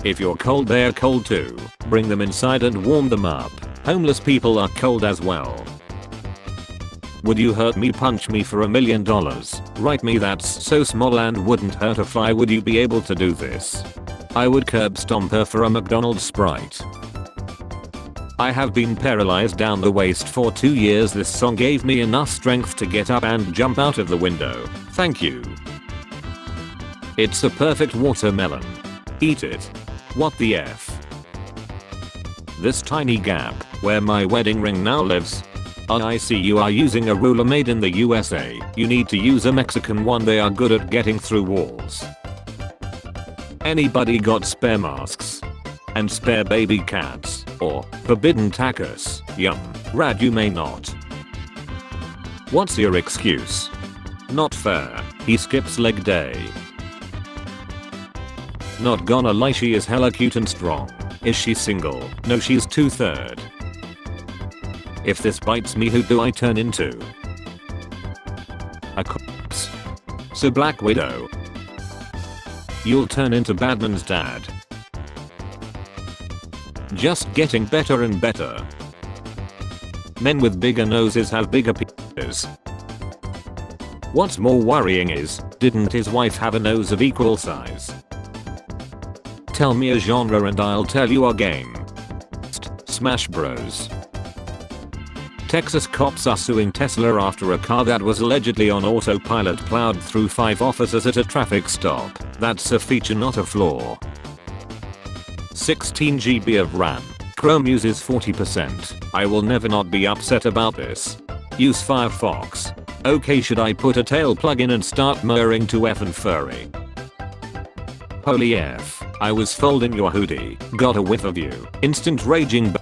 If you're cold they're cold too. Bring them inside and warm them up. Homeless people are cold as well. Would you hurt me? Punch me for $1 million. Write me that's so small and wouldn't hurt a fly. Would you be able to do this? I would curb stomp her for a McDonald's Sprite. I have been paralyzed down the waist for 2 years. This song gave me enough strength to get up and jump out of the window. Thank you. It's a perfect watermelon. Eat it. What the F? This tiny gap, where my wedding ring now lives. I see you are using a ruler made in the USA. You need to use a Mexican one. They are good at getting through walls. Anybody got spare masks? And spare baby cats? Or forbidden tacos? Yum. Rad, you may not. What's your excuse? Not fair. He skips leg day. Not gonna lie, she is hella cute and strong. Is she single? No, she's 2/3. If this bites me, who do I turn into? A corpse. So Black Widow. You'll turn into Batman's dad. Just getting better and better. Men with bigger noses have bigger penises. What's more worrying is, didn't his wife have a nose of equal size? Tell me a genre and I'll tell you a game. Smash Bros. Texas cops are suing Tesla after a car that was allegedly on autopilot plowed through 5 officers at a traffic stop. That's a feature, not a flaw. 16 GB of RAM. Chrome uses 40%. I will never not be upset about this. Use Firefox. Okay, should I put a tail plug in and start murring to F and furry? Holy F. I was folding your hoodie. Got a whiff of you. Instant raging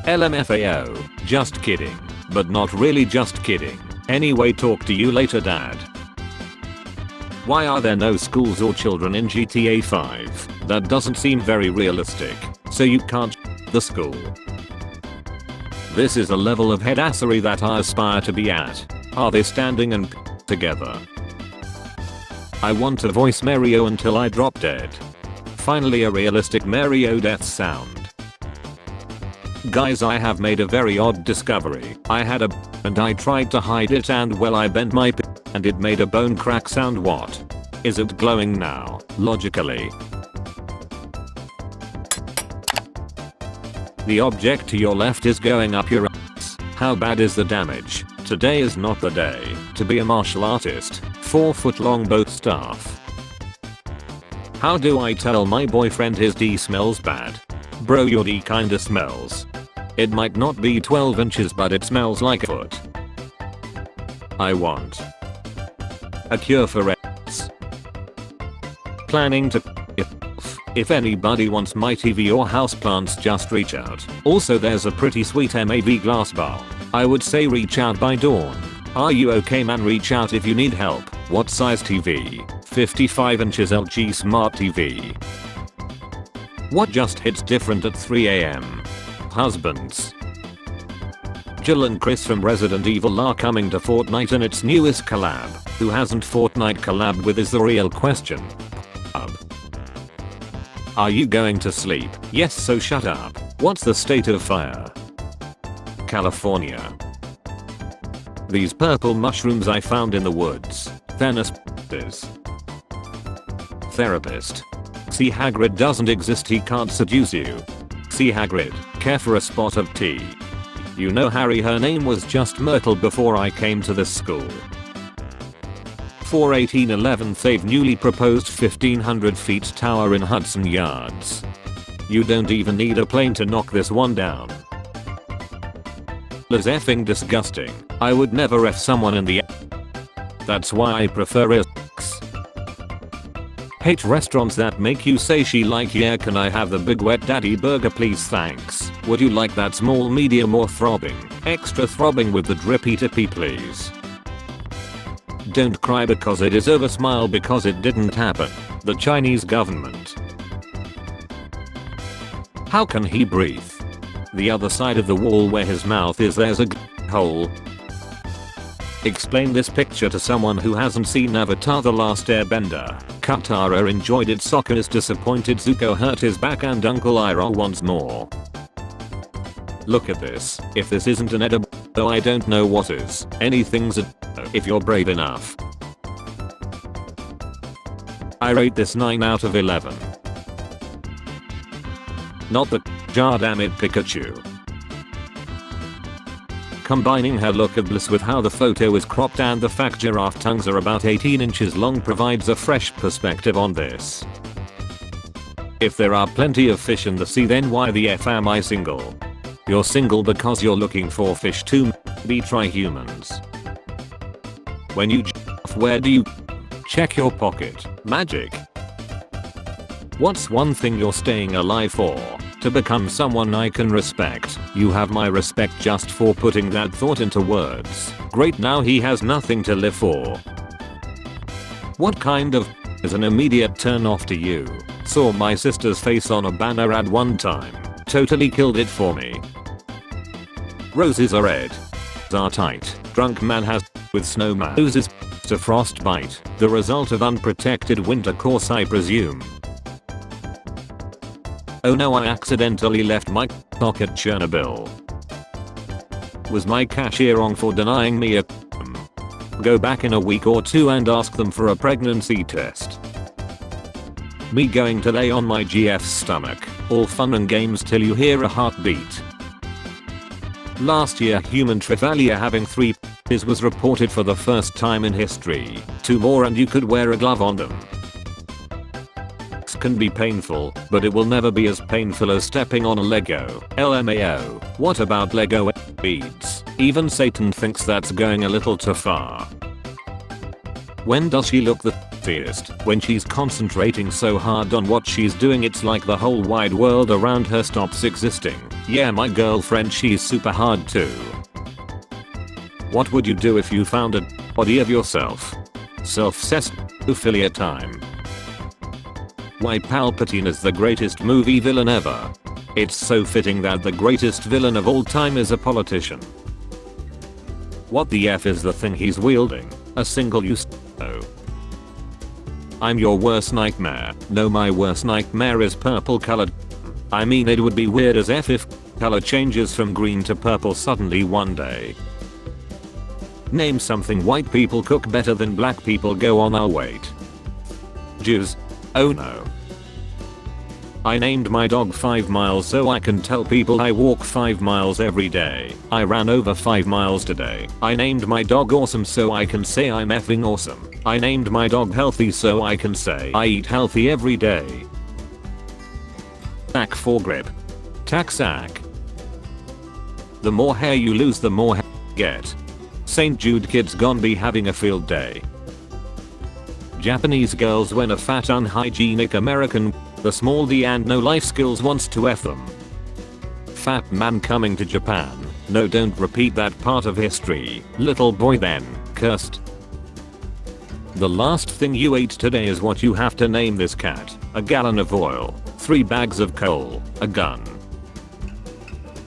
LMFAO. Just kidding. But not really just kidding. Anyway, talk to you later, dad. Why are there no schools or children in GTA 5? That doesn't seem very realistic. So you can't the school. This is a level of headassery that I aspire to be at. Are they standing and together? I want to voice Mario until I drop dead. Finally a realistic Mario death sound. Guys, I have made a very odd discovery. I had a and I tried to hide it and well I bent my and it made a bone crack sound. What? Is it glowing now? Logically. The object to your left is going up your ass. How bad is the damage? Today is not the day to be a martial artist. 4-foot long both staff. How do I tell my boyfriend his D smells bad? Bro, your D kinda smells. It might not be 12 inches but it smells like a foot. I want a cure for AIDS. Planning to if anybody wants my TV or houseplants, just reach out. Also there's a pretty sweet MAV glass bar. I would say reach out by dawn. Are you okay, man? Reach out if you need help. What size TV? 55 inches LG Smart TV. What just hits different at 3 AM? Husbands. Jill and Chris from Resident Evil are coming to Fortnite in its newest collab. Who hasn't Fortnite collabed with is the real question. Are you going to sleep? Yes, so shut up. What's the state of fire? California. These purple mushrooms I found in the woods. Thanos is. Therapist. See, Hagrid doesn't exist, he can't seduce you. See, Hagrid, care for a spot of tea. You know, Harry, her name was just Myrtle before I came to this school. 4/18/11 they've newly proposed 1500 feet tower in Hudson Yards. You don't even need a plane to knock this one down. That's effing disgusting. I would never F someone in the That's why I prefer X. Hate restaurants that make you say she like, yeah, can I have the big wet daddy burger please, thanks. Would you like that small, medium or throbbing? Extra throbbing with the drippy tippy please. Don't cry because it is over, smile because it didn't happen. The Chinese government. How can he breathe? The other side of the wall where his mouth is, there's a hole. Explain this picture to someone who hasn't seen Avatar: The Last Airbender. Katara enjoyed it. Sokka is disappointed. Zuko hurt his back and Uncle Iroh wants more. Look at this. If this isn't an edible, though I don't know what is. Anything's a if you're brave enough. I rate this 9 out of 11. Not the jar, damn it, Pikachu. Combining her look of bliss with how the photo is cropped and the fact giraffe tongues are about 18 inches long provides a fresh perspective on this. If there are plenty of fish in the sea, then why the F am I single? You're single because you're looking for fish to maybe try humans. When you where do you check your pocket? Magic. What's one thing you're staying alive for? To become someone I can respect. You have my respect just for putting that thought into words. Great, now he has nothing to live for. What kind of is an immediate turn off to you? Saw my sister's face on a banner ad one time. Totally killed it for me. Roses are red. Are tight. Drunk man has with snowman. Loses to frostbite. The result of unprotected winter course, I presume. Oh no, I accidentally left my cock at Chernobyl. Was my cashier wrong for denying me a Go back in a week or two and ask them for a pregnancy test. Me going to lay on my GF's stomach. All fun and games till you hear a heartbeat. Last year, human Triphalia having 3 was reported for the first time in history. 2 more and you could wear a glove on them. Can be painful, but it will never be as painful as stepping on a Lego. LMAO. What about Lego beads? Even Satan thinks that's going a little too far. When does she look the thickest? When she's concentrating so hard on what she's doing, it's like the whole wide world around her stops existing. Yeah, my girlfriend, she's super hard too. What would you do if you found a body of yourself? Self-cessophilia time. Why Palpatine is the greatest movie villain ever. It's so fitting that the greatest villain of all time is a politician. What the F is the thing he's wielding? A single-use I'm your worst nightmare. No, my worst nightmare is purple colored. I mean, it would be weird as F if color changes from green to purple suddenly one day. Name something white people cook better than black people. Go on, I'll wait. Jews. Oh no. I named my dog 5 miles so I can tell people I walk 5 miles every day. I ran over 5 miles today. I named my dog Awesome so I can say I'm effing awesome. I named my dog Healthy so I can say I eat healthy every day. Sack for grip. Taxac. The more hair you lose, the more hair you get. St. Jude kids gon' be having a field day. Japanese girls when a fat unhygienic American the small D and no life skills wants to F them. Fat man coming to Japan. No, don't repeat that part of history. Little boy then cursed. The last thing you ate today is what you have to name this cat. A gallon of oil, 3 bags of coal, a gun.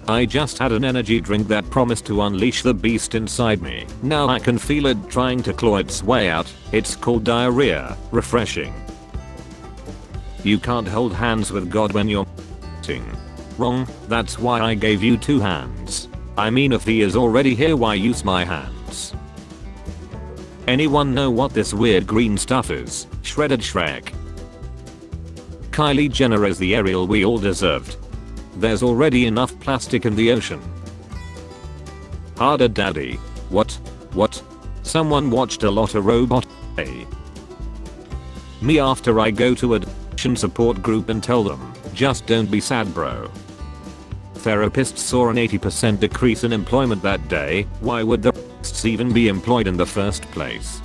I just had an energy drink that promised to unleash the beast inside me. Now I can feel it trying to claw its way out. It's called diarrhea. Refreshing. You can't hold hands with God when you're eating. Wrong, that's why I gave you 2 hands. I mean, if he is already here, why use my hands? Anyone know what this weird green stuff is? Shredded Shrek. Kylie Jenner is the Ariel we all deserved. There's already enough plastic in the ocean. Harder daddy. What? Someone watched a lot of Robot. Me after I go to a support group and tell them, just don't be sad bro. Therapists saw an 80% decrease in employment that day. Why would the even be employed in the first place?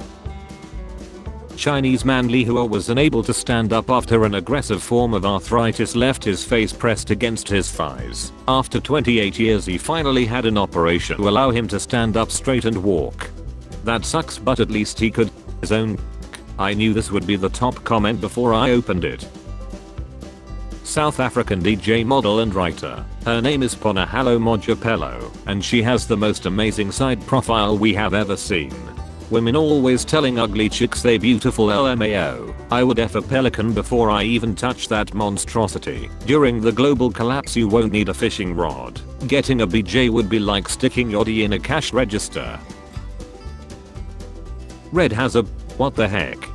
Chinese man Li Hua was unable to stand up after an aggressive form of arthritis left his face pressed against his thighs. After 28 years he finally had an operation to allow him to stand up straight and walk. That sucks, but at least he could his own. I knew this would be the top comment before I opened it. South African DJ, model and writer. Her name is Ponahalo Mojapelo, and she has the most amazing side profile we have ever seen. Women always telling ugly chicks they beautiful LMAO. I would F a pelican before I even touch that monstrosity. During the global collapse you won't need a fishing rod. Getting a BJ would be like sticking your D in a cash register. Red has a what the heck?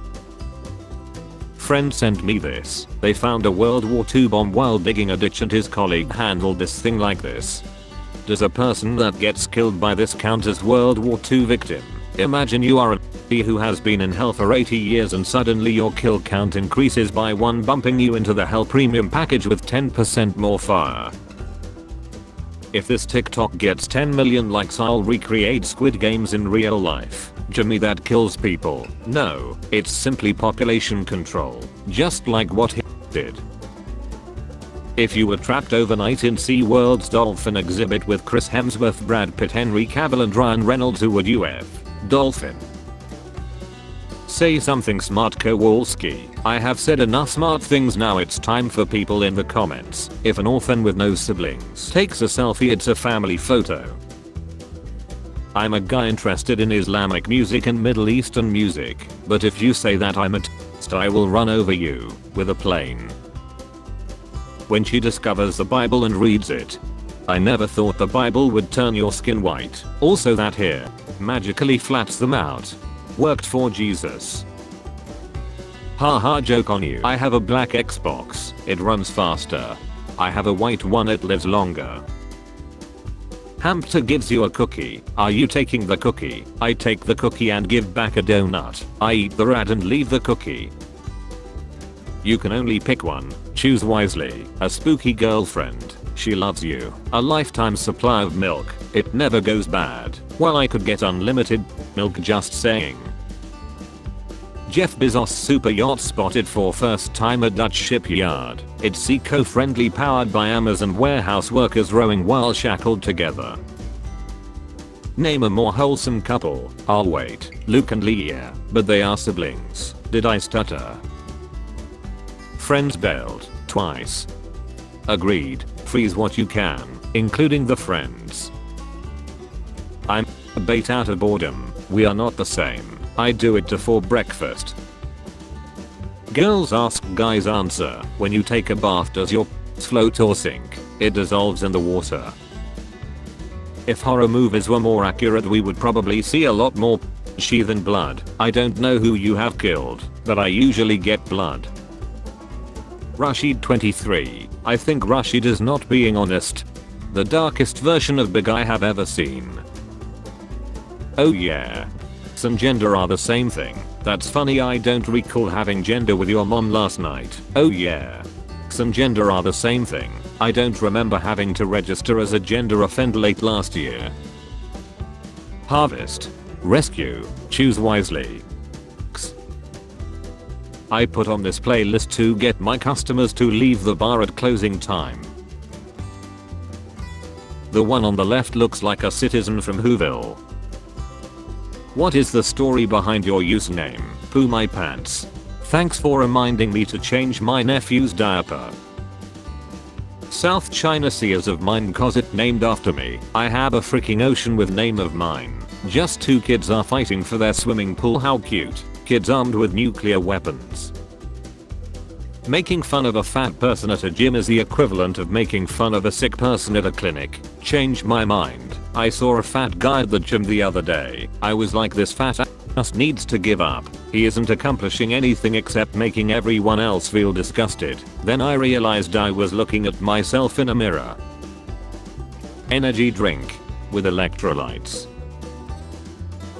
Friend sent me this. They found a World War II bomb while digging a ditch and his colleague handled this thing like this. Does a person that gets killed by this count as World War II victim? Imagine you are a who has been in hell for 80 years and suddenly your kill count increases by 1, bumping you into the hell premium package with 10% more fire. If this TikTok gets 10 million likes I'll recreate Squid Games in real life. Jimmy, that kills people. No, it's simply population control. Just like what he did. If you were trapped overnight in SeaWorld's dolphin exhibit with Chris Hemsworth, Brad Pitt, Henry Cavill and Ryan Reynolds, who would you F? Dolphin. Say something smart, Kowalski. I have said enough smart things, now it's time for people in the comments. If an orphan with no siblings takes a selfie, it's a family photo. I'm a guy interested in Islamic music and Middle Eastern music, but if you say that I'm a terrorist, I will run over you with a plane. When she discovers the Bible and reads it. I never thought the Bible would turn your skin white. Also that here magically flats them out. Worked for Jesus. Haha, joke on you. I have a black Xbox. It runs faster. I have a white one, it lives longer. Hamster gives you a cookie. Are you taking the cookie? I take the cookie and give back a donut. I eat the rat and leave the cookie. You can only pick one. Choose wisely. A spooky girlfriend. She loves you. A lifetime supply of milk. It never goes bad. Well, I could get unlimited milk, just saying. Jeff Bezos super yacht spotted for first time at Dutch shipyard. It's eco-friendly, powered by Amazon warehouse workers rowing while shackled together. Name a more wholesome couple. I'll wait. Luke and Leah, but they are siblings. Did I stutter? Friends bailed twice. Agreed. Freeze what you can, including the friends. I'm a bait out of boredom. We are not the same. I do it for breakfast. Girls ask, guys answer. When you take a bath, does your float or sink? It dissolves in the water. If horror movies were more accurate, we would probably see a lot more she than blood. I don't know who you have killed, but I usually get blood. Rashid 23. I think Rashid is not being honest. The darkest version of big I have ever seen. Oh yeah. Some gender are the same thing. That's funny, I don't recall having gender with your mom last night. Oh yeah. Some gender are the same thing. I don't remember having to register as a gender offender late last year. Harvest. Rescue. Choose wisely. I put on this playlist to get my customers to leave the bar at closing time. The one on the left looks like a citizen from Whoville. What is the story behind your username? Poo my pants. Thanks for reminding me to change my nephew's diaper. South China Sea is of mine cause it named after me. I have a freaking ocean with name of mine. Just 2 kids are fighting for their swimming pool, how cute. Kids armed with nuclear weapons. Making fun of a fat person at a gym is the equivalent of making fun of a sick person at a clinic. Change my mind. I saw a fat guy at the gym the other day. I was like, this fat ass needs to give up. He isn't accomplishing anything except making everyone else feel disgusted. Then I realized I was looking at myself in a mirror. Energy drink. With electrolytes.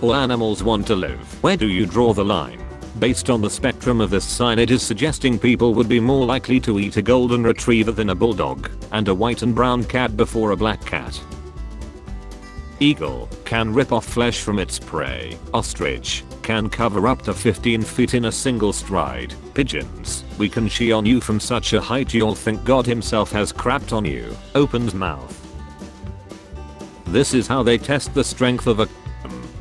All animals want to live. Where do you draw the line? Based on the spectrum of this sign, it is suggesting people would be more likely to eat a golden retriever than a bulldog, and a white and brown cat before a black cat. Eagle can rip off flesh from its prey. Ostrich can cover up to 15 feet in a single stride. Pigeons, we can shit on you from such a height you'll think God himself has crapped on you. Opens mouth. This is how they test the strength of a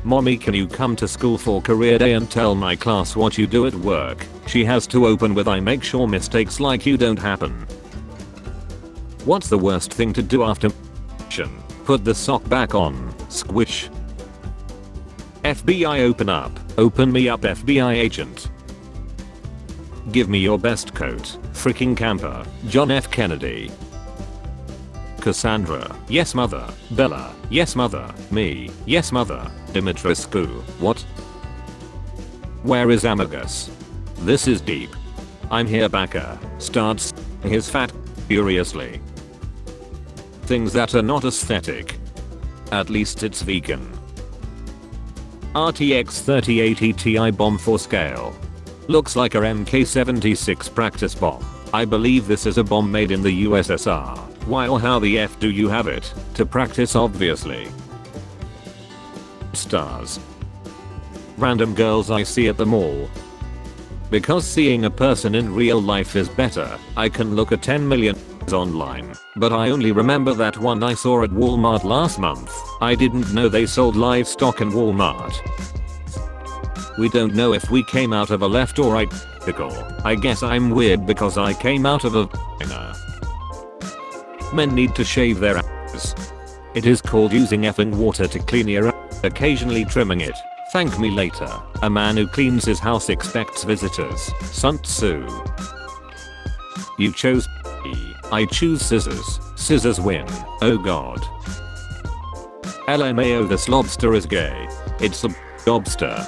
Mommy, can you come to school for career day and tell my class what you do at work? She has to open with, I make sure mistakes like you don't happen. What's the worst thing to do after? Put the sock back on. Squish. FBI open up. Open me up, FBI agent. Give me your best coat. Freaking camper. John F. Kennedy. Cassandra. Yes mother. Bella. Yes mother. Me. Yes mother. Dimitrescu. What? Where is Amagus? This is deep. I'm here, Backer. Starts his fat furiously. Things that are not aesthetic. At least it's vegan. RTX 3080 Ti bomb for scale. Looks like a MK76 practice bomb. I believe this is a bomb made in the USSR. Why or how the F do you have it? To practice, obviously. Stars. Random girls I see at the mall. Because seeing a person in real life is better, I can look at 10 million online. But I only remember that one I saw at Walmart last month. I didn't know they sold livestock in Walmart. We don't know if we came out of a left or right pickle. I guess I'm weird because I came out of a Men need to shave their ass. It is called using effing water to clean your ass, occasionally trimming it. Thank me later. A man who cleans his house expects visitors. Sun Tzu. You chose E. I choose scissors. Scissors win. Oh god. LMAO, this lobster is gay. It's a lobster.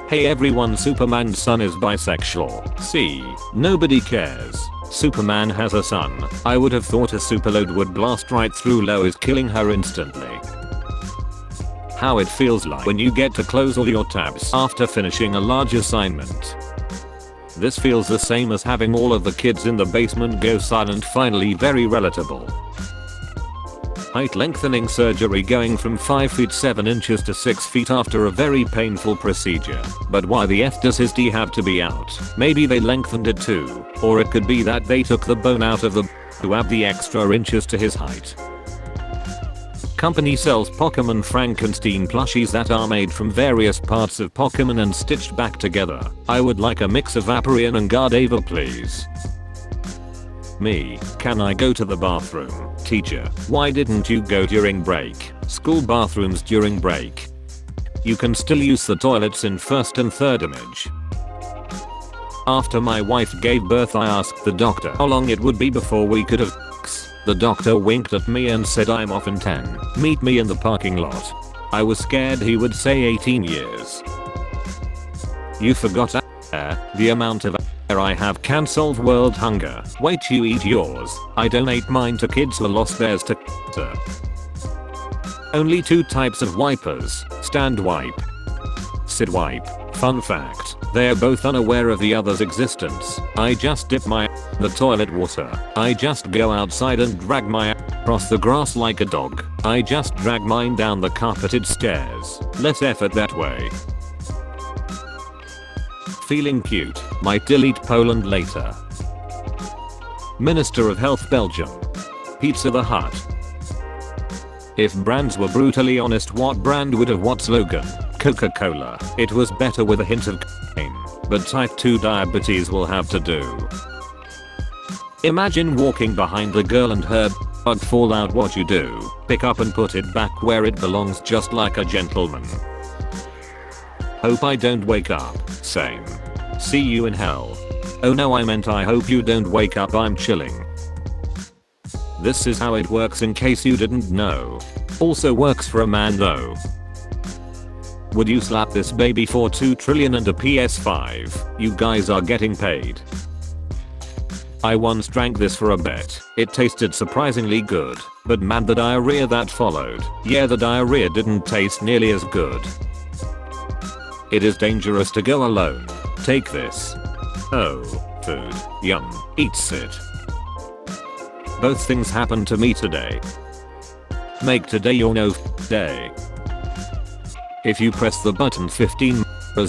Hey everyone, Superman's son is bisexual. See, nobody cares. Superman has a son. I would have thought a superload would blast right through Lois, killing her instantly. How it feels like when you get to close all your tabs after finishing a large assignment. This feels the same as having all of the kids in the basement go silent, finally very relatable. Height lengthening surgery, going from 5 feet 7 inches to 6 feet after a very painful procedure. But why the F does his D have to be out? Maybe they lengthened it too. Or it could be that they took the bone out of the to add the extra inches to his height. Company sells Pokemon Frankenstein plushies that are made from various parts of Pokemon and stitched back together. I would like a mix of Vaporeon and Gardevoir, please. Me. Can I go to the bathroom? Teacher, why didn't you go during break? School bathrooms during break. You can still use the toilets in first and third image. After my wife gave birth, I asked the doctor how long it would be before we could have sex. The doctor winked at me and said I'm off in 10. Meet me in the parking lot. I was scared he would say 18 years. You forgot the amount of I have can solve world hunger. Wait, you eat yours. I donate mine to kids who lost theirs to cancer. Only 2 types of wipers. Stand wipe. Sit wipe. Fun fact, they're both unaware of the other's existence. I just dip my in the toilet water. I just go outside and drag my across the grass like a dog. I just drag mine down the carpeted stairs. Less effort that way. Feeling cute. Might delete Poland later. Minister of Health Belgium. Pizza the Hut. If brands were brutally honest, what brand would have what slogan? Coca-Cola. It was better with a hint of cocaine, but type 2 diabetes will have to do. Imagine walking behind a girl and her bug fall out. What you do? Pick up and put it back where it belongs, just like a gentleman. Hope I don't wake up. Same. See you in hell. Oh no, I meant I hope you don't wake up, I'm chilling. This is how it works in case you didn't know. Also works for a man though. Would you slap this baby for 2 trillion and a PS5? You guys are getting paid. I once drank this for a bet. It tasted surprisingly good, but man, the diarrhea that followed. Yeah, the diarrhea didn't taste nearly as good. It is dangerous to go alone. Take this. Oh, food. Yum. Eats it. Both things happened to me today. Make today your no day. If you press the button, 15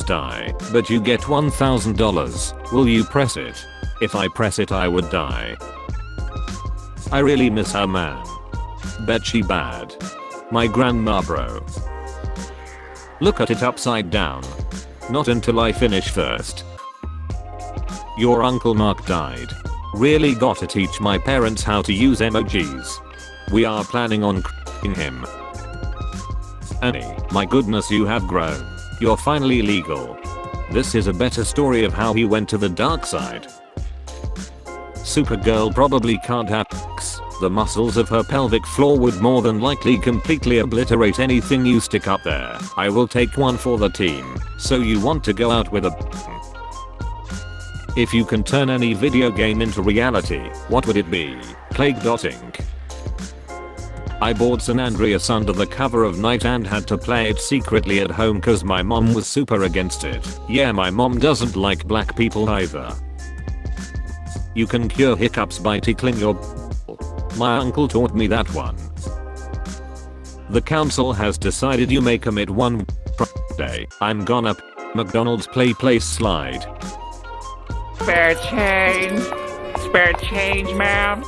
die, but you get $1,000, will you press it? If I press it, I would die. I really miss her, man. Bet she bad. My grandma, bro. Look at it upside down. Not until I finish first. Your Uncle Mark died. Really gotta teach my parents how to use emojis. We are planning on him. Annie, my goodness, you have grown. You're finally legal. This is a better story of how he went to the dark side. Supergirl probably can't have sex. The muscles of her pelvic floor would more than likely completely obliterate anything you stick up there. I will take one for the team. So you want to go out with a... If you can turn any video game into reality, what would it be? Plague.Inc. I bought San Andreas under the cover of night and had to play it secretly at home cause my mom was super against it. Yeah, my mom doesn't like black people either. You can cure hiccups by tickling your... My uncle taught me that one. The council has decided you may commit one day. I'm gonna McDonald's place slide. Spare change, ma'am.